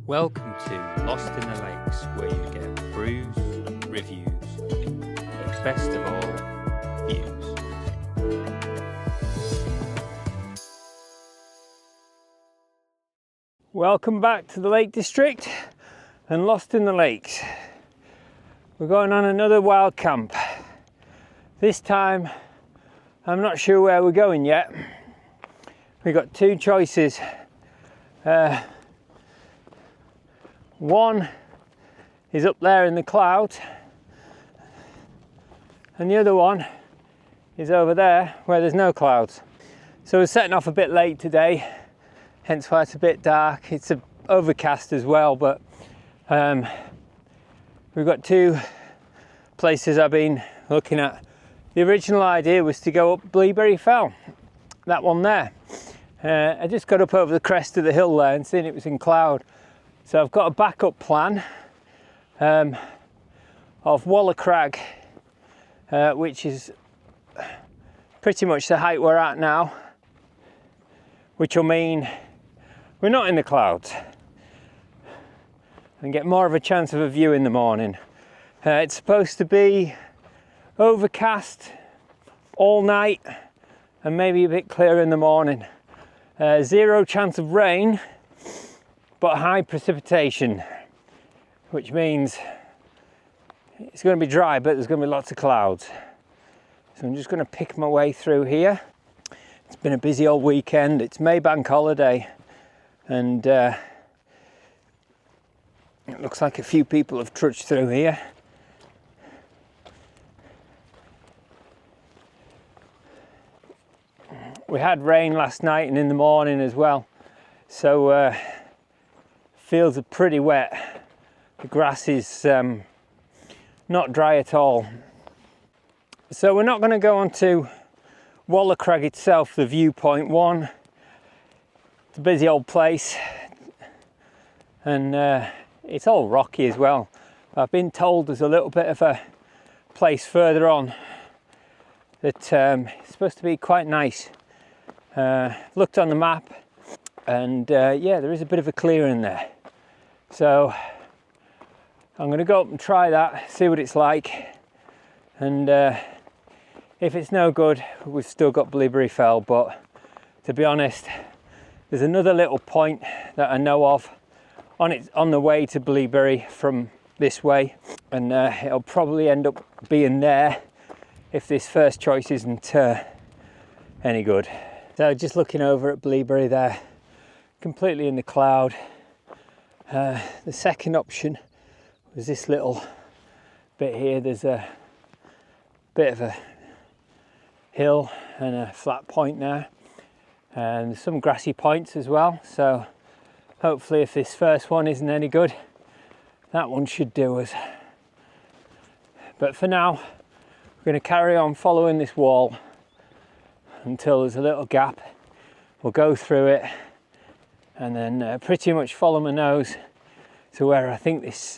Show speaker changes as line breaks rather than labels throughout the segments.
Welcome to Lost in the Lakes, where you get brews, reviews, but best of all, views.
Welcome back to the Lake District and Lost in the Lakes. We're going on another wild camp. This time, I'm not sure where we're going yet. We've got two choices. One is up there in the clouds, and the other one is over there where there's no clouds. So we're setting off a bit late today, hence why it's a bit dark. It's overcast as well, but we've got two places I've been looking at. The original idea was to go up Bleaberry Fell, that one there. I just got up over the crest of the hill there and seen it was in cloud. So I've got a backup plan of Waller Crag, which is pretty much the height we're at now, which will mean we're not in the clouds and get more of a chance of a view in the morning. It's supposed to be overcast all night and maybe a bit clearer in the morning. Zero chance of rain, but high precipitation, which means it's going to be dry, but there's going to be lots of clouds. So I'm just going to pick my way through here. It's been a busy old weekend. It's May Bank holiday, and it looks like a few people have trudged through here. We had rain last night and in the morning as well, so fields are pretty wet. The grass is not dry at all. So we're not going to go on to Waller Crag itself, the viewpoint one. It's a busy old place, and it's all rocky as well. I've been told there's a little bit of a place further on that it's supposed to be quite nice. Looked on the map, and yeah, there is a bit of a clearing there. So I'm going to go up and try that, see what it's like, and if it's no good, we've still got Bleaberry Fell. But to be honest, there's another little point that I know of on the way to Bleaberry from this way, and it'll probably end up being there if this first choice isn't any good. So just looking over at Bleaberry there, completely in the cloud. The second option was this little bit here. There's a bit of a hill and a flat point there, and some grassy points as well. So hopefully, if this first one isn't any good, that one should do us. But for now, we're going to carry on following this wall until there's a little gap. We'll go through it and then pretty much follow my nose to where I think this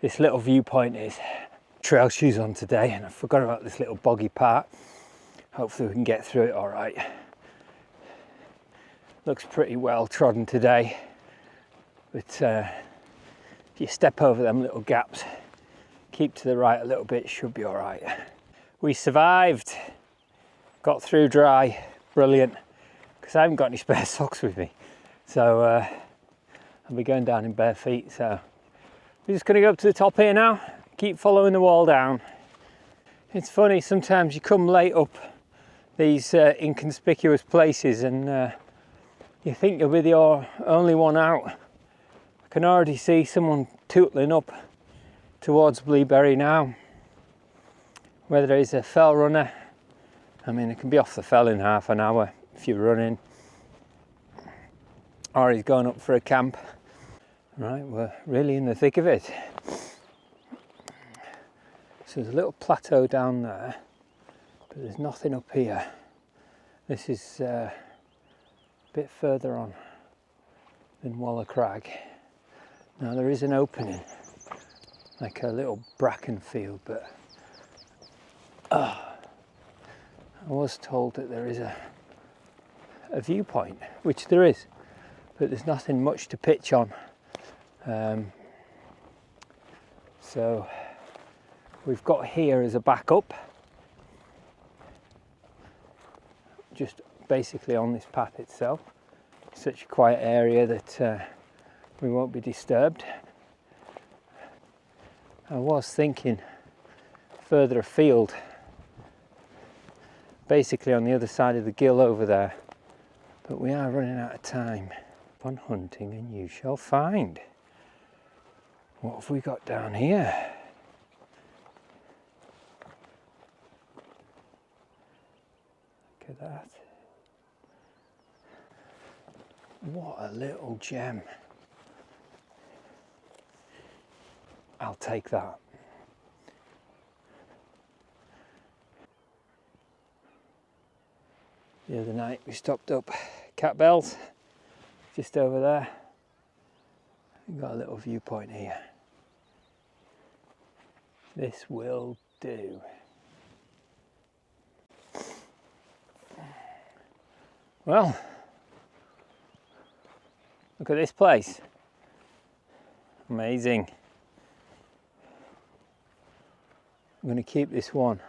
this little viewpoint is. Trail shoes on today, and I forgot about this little boggy part. Hopefully we can get through it all right. Looks pretty well trodden today, but if you step over them little gaps, keep to the right a little bit, should be all right. We survived. Got through dry, brilliant, because I haven't got any spare socks with me. So I'll be going down in bare feet. So we're just going to go up to the top here now, keep following the wall down. It's funny, sometimes you come late up these inconspicuous places and you think you'll be the only one out. I can already see someone tootling up towards Bleaberry now. Whether he's a fell runner, I mean, it can be off the fell in half an hour if you're running, or he's going up for a camp. Right, we're really in the thick of it. So there's a little plateau down there, but there's nothing up here. This is a bit further on than Waller Crag. Now there is an opening, like a little bracken field, but I was told that there is a viewpoint, which there is, but there's nothing much to pitch on. So we've got here as a backup, just basically on this path itself. It's such a quiet area that we won't be disturbed. I was thinking further afield, basically on the other side of the gill over there, but we are running out of time. On hunting and you shall find. What have we got down here? Look at that. What a little gem. I'll take that. The other night we stopped up Cat Bells, just over there. We've got a little viewpoint here. This will do. Well, look at this place. Amazing. I'm going to keep this one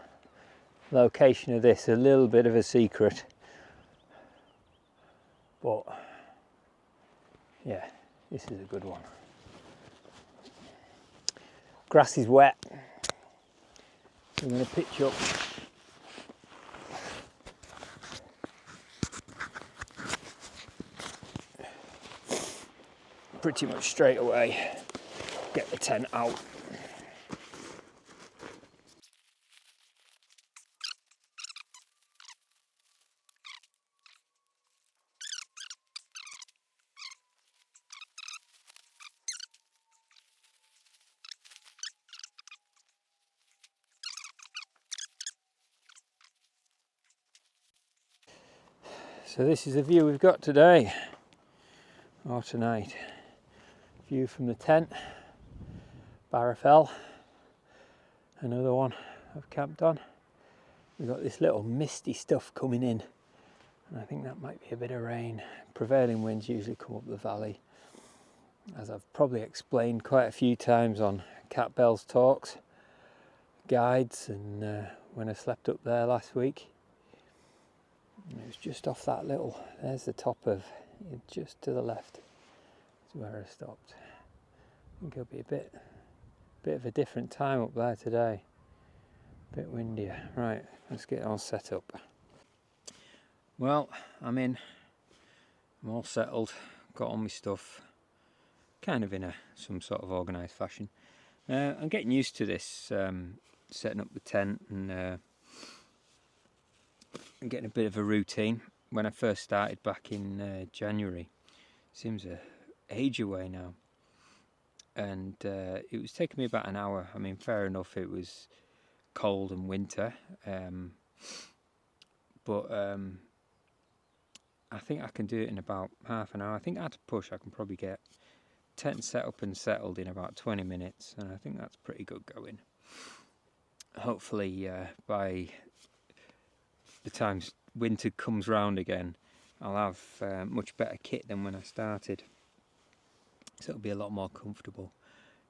location of this a little bit of a secret, but yeah, this is a good one. Grass is wet. I'm going to pitch up. Pretty much straight away, get the tent out. So this is the view we've got today, or tonight. View from the tent, Barrafell, another one I've camped on. We've got this little misty stuff coming in, and I think that might be a bit of rain. Prevailing winds usually come up the valley, as I've probably explained quite a few times on Cat Bells talks, guides, and when I slept up there last week. It was just off that little, there's the top of it, just to the left is where I stopped. I think it'll be a bit of a different time up there today, a bit windier. Right, let's get all set up. Well, I'm all settled, got all my stuff, kind of in some sort of organised fashion. I'm getting used to this, setting up the tent and getting a bit of a routine. When I first started back in January, seems an age away now, and it was taking me about an hour. I mean, fair enough, it was cold and winter, but I think I can do it in about half an hour. I think I had to push, I can probably get tent set up and settled in about 20 minutes, and I think that's pretty good going. Hopefully by the time winter comes round again, I'll have much better kit than when I started, so it'll be a lot more comfortable.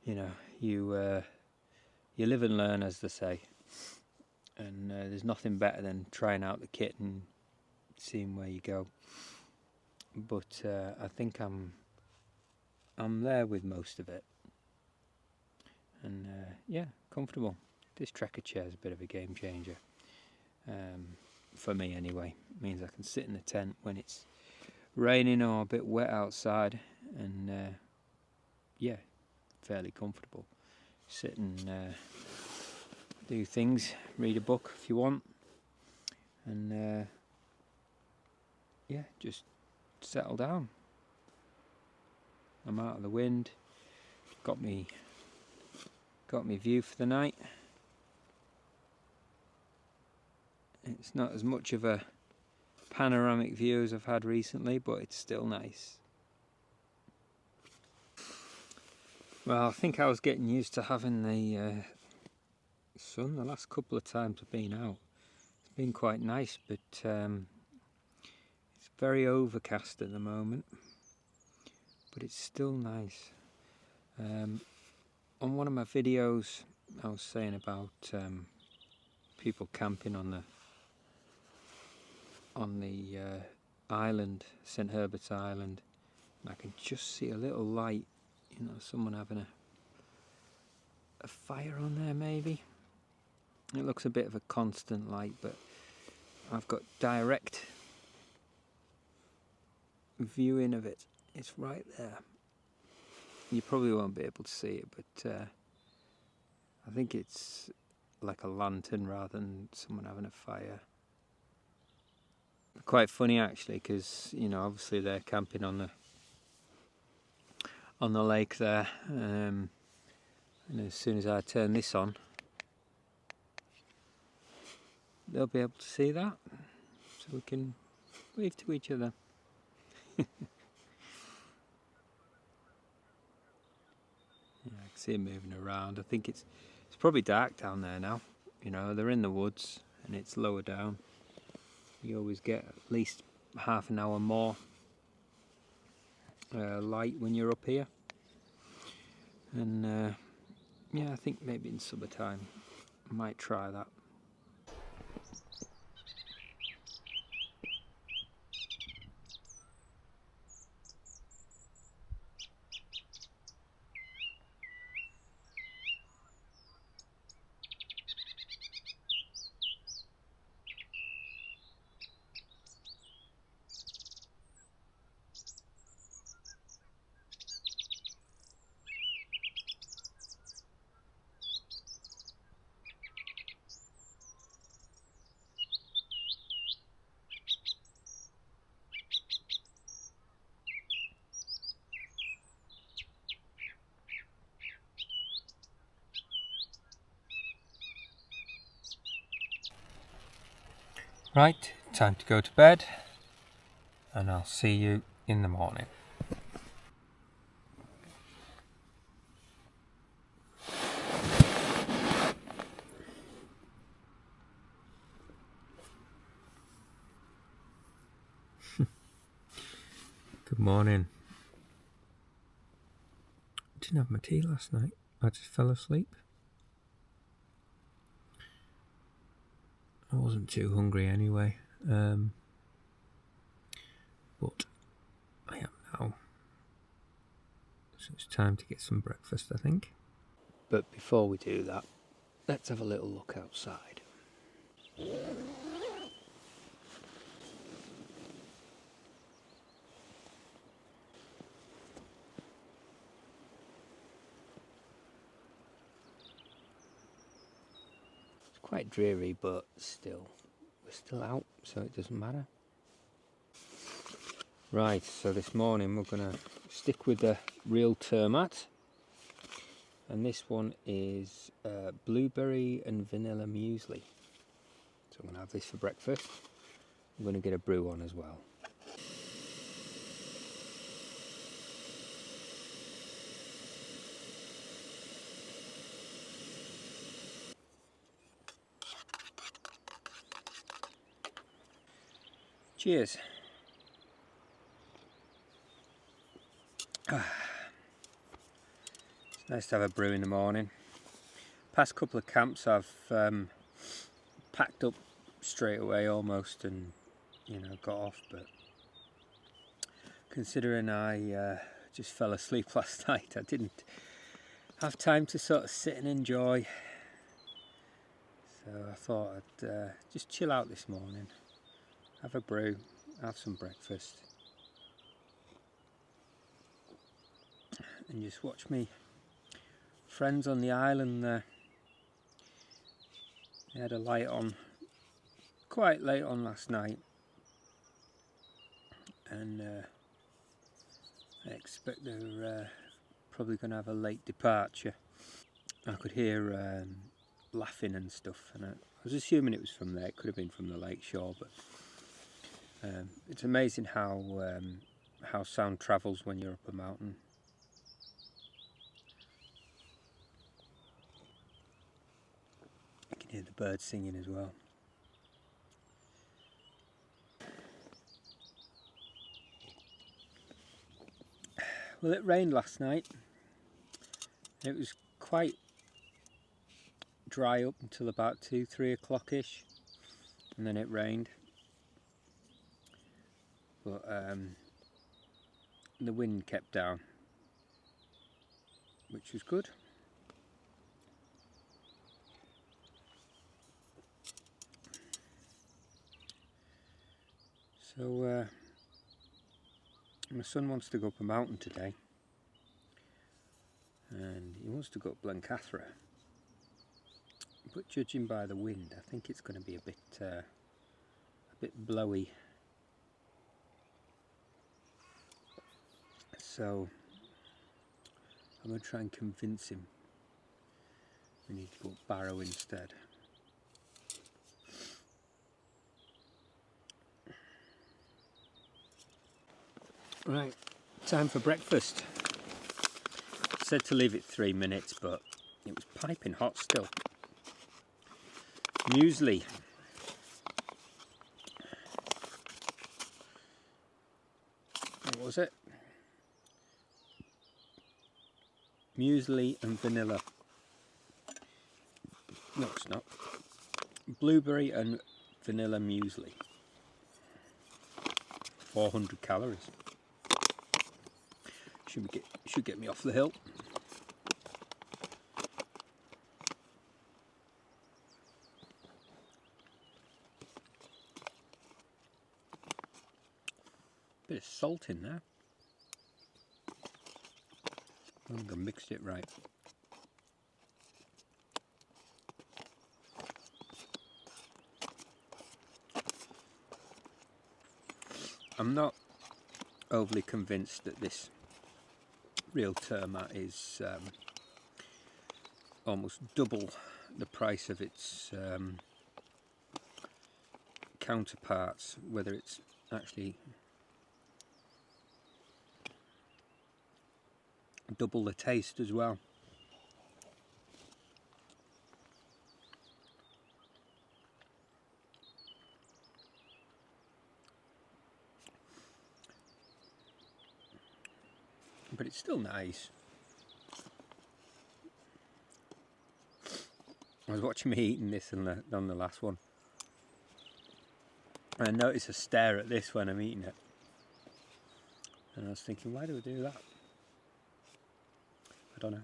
You know, you live and learn, as they say, and there's nothing better than trying out the kit and seeing where you go. But I think I'm there with most of it, and yeah, comfortable. This Trekker chair is a bit of a game changer. For me anyway. It means I can sit in the tent when it's raining or a bit wet outside, and yeah, fairly comfortable. Sit and do things, read a book if you want, and yeah, just settle down. I'm out of the wind, got me view for the night. It's not as much of a panoramic view as I've had recently, but it's still nice. Well, I think I was getting used to having the sun the last couple of times I've been out. It's been quite nice, but it's very overcast at the moment. but it's still nice. On one of my videos I was saying about people camping on the island, St Herbert's Island, and I can just see a little light, you know, someone having a fire on there maybe. It looks a bit of a constant light, but I've got direct viewing of it. It's right there. You probably won't be able to see it, but I think it's like a lantern rather than someone having a fire. Quite funny actually, because you know, obviously they're camping on the lake there, and as soon as I turn this on, they'll be able to see that, so we can wave to each other. Yeah, I can see them moving around. I think it's probably dark down there now. You know, they're in the woods and it's lower down. You always get at least half an hour more light when you're up here. And yeah, I think maybe in summertime I might try that. Right, time to go to bed, and I'll see you in the morning. Good morning. Didn't have my tea last night. I just fell asleep. I wasn't too hungry anyway, but I am now. So it's time to get some breakfast, I think. But before we do that, let's have a little look outside. Quite dreary, but still, we're still out, so it doesn't matter. Right, so this morning we're going to stick with the real Thermarest, and this one is blueberry and vanilla muesli. So I'm going to have this for breakfast. I'm going to get a brew on as well. Cheers. It's nice to have a brew in the morning. Past couple of camps I've packed up straight away almost and, you know, got off, but considering I just fell asleep last night, I didn't have time to sort of sit and enjoy. So I thought I'd just chill out this morning, have a brew, have some breakfast, and just watch me friends on the island there. They had a light on quite late on last night, and I expect they're probably going to have a late departure. I could hear laughing and stuff, and I was assuming it was from there. It could have been from the lake shore, but it's amazing how sound travels when you're up a mountain. You can hear the birds singing as well. Well, it rained last night. It was quite dry up until about 2-3 o'clock-ish, and then it rained. But the wind kept down, which was good. So my son wants to go up a mountain today, and he wants to go up Blencathra, but judging by the wind, I think it's going to be a bit blowy. So I'm going to try and convince him we need to go up Barrow instead. Right, time for breakfast. I said to leave it 3 minutes, but it was piping hot still. Muesli. What was it? Muesli and vanilla. No, it's not. Blueberry and vanilla muesli. 400 calories. Should get me off the hill. Bit of salt in there. I think I mixed it right. I'm not overly convinced that this real Thermarest is almost double the price of its counterparts, whether it's actually double the taste as well. But it's still nice. I was watching me eating this on the last one, and I noticed a stare at this when I'm eating it, and I was thinking, why do I do that? I don't know.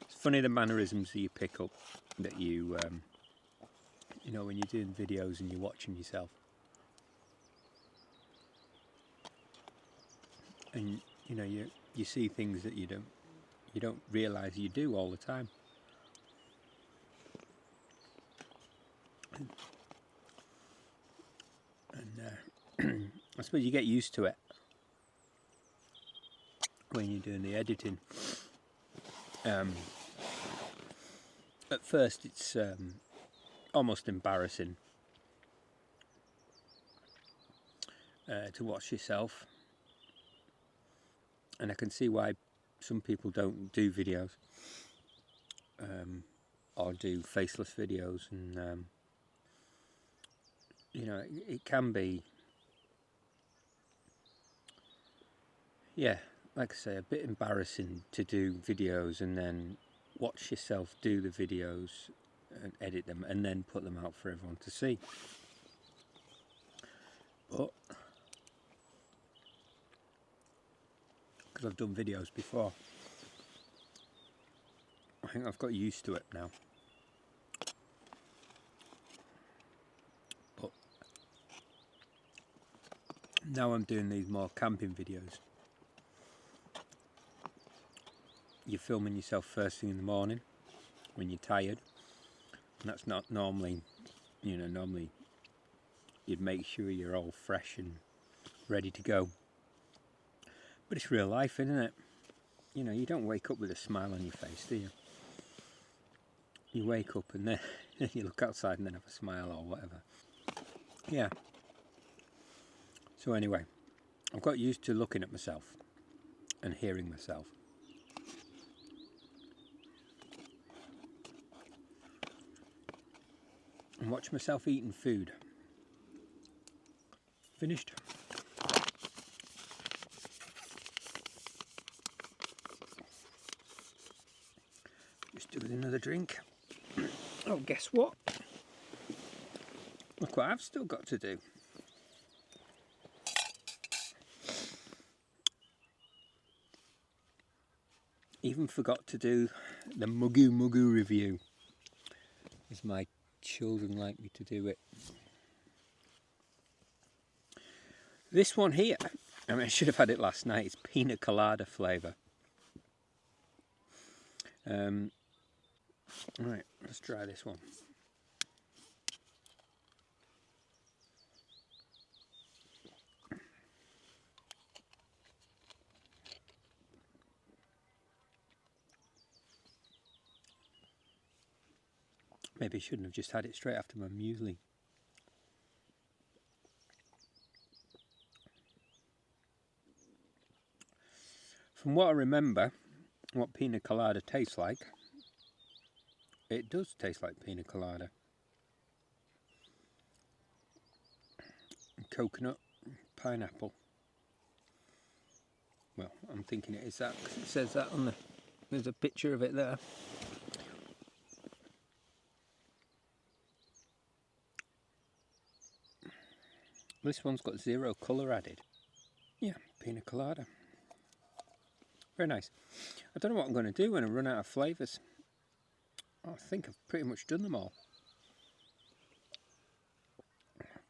It's funny the mannerisms that you pick up, that you know, when you're doing videos and you're watching yourself. And you know, you see things that you don't realise you do all the time. And I suppose you get used to it when you're doing the editing. At first it's almost embarrassing to watch yourself. And I can see why some people don't do videos or do faceless videos, and you know, it can be, yeah, like I say, a bit embarrassing to do videos and then watch yourself do the videos and edit them and then put them out for everyone to see. But because I've done videos before, I think I've got used to it now. But now I'm doing these more camping videos. You're filming yourself first thing in the morning when you're tired, and that's not normally, you know, normally you'd make sure you're all fresh and ready to go. But it's real life, isn't it? You know, you don't wake up with a smile on your face, do you? You wake up and then you look outside and then have a smile or whatever. Yeah. So anyway, I've got used to looking at myself and hearing myself. And watch myself eating food. Finished. give it another drink. Oh, guess what? Look what I've still got to do. Even forgot to do the Mugu review, as my children like me to do it. This one here, I mean, I should have had it last night. It's pina colada flavour. Right, let's try this one. Maybe I shouldn't have just had it straight after my muesli. From what I remember, what pina colada tastes like, it does taste like pina colada. Coconut, pineapple. Well, I'm thinking it is that because it says that on the, there's a picture of it there. This one's got 0 colour added. Yeah, pina colada. Very nice. I don't know what I'm going to do when I run out of flavours. I think I've pretty much done them all.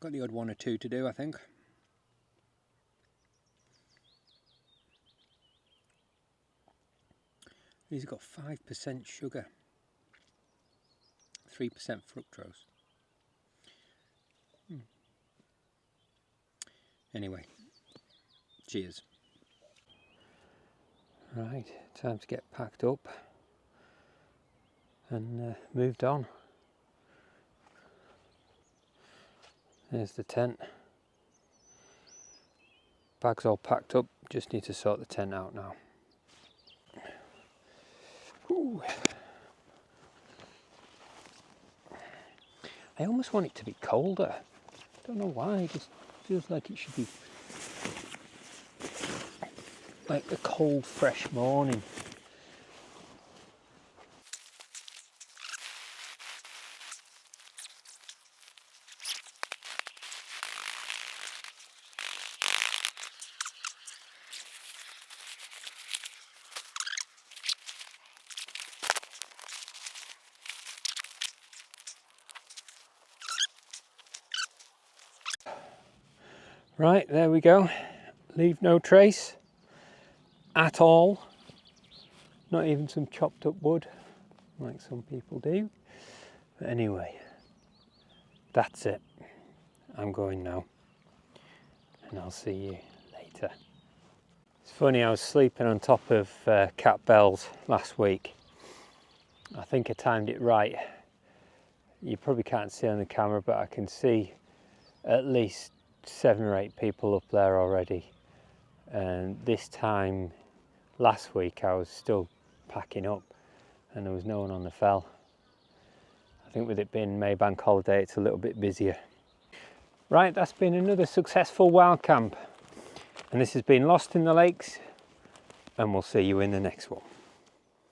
Got the odd one or two to do, I think. These have got 5% sugar, 3% fructose. Anyway, cheers. Right, time to get packed up and moved on. There's the tent. Bag's all packed up, just need to sort the tent out now. Ooh. I almost want it to be colder. Don't know why, it just feels like it should be like a cold, fresh morning. Right, there we go. Leave no trace at all. Not even some chopped up wood, like some people do. But anyway, that's it. I'm going now. And I'll see you later. It's funny, I was sleeping on top of cat bells last week. I think I timed it right. You probably can't see on the camera, but I can see at least 7 or 8 people up there already, and this time last week I was still packing up and there was no one on the fell. I think with it being May Bank holiday it's a little bit busier. Right, that's been another successful wild camp, and this has been Lost in the Lakes, and we'll see you in the next one.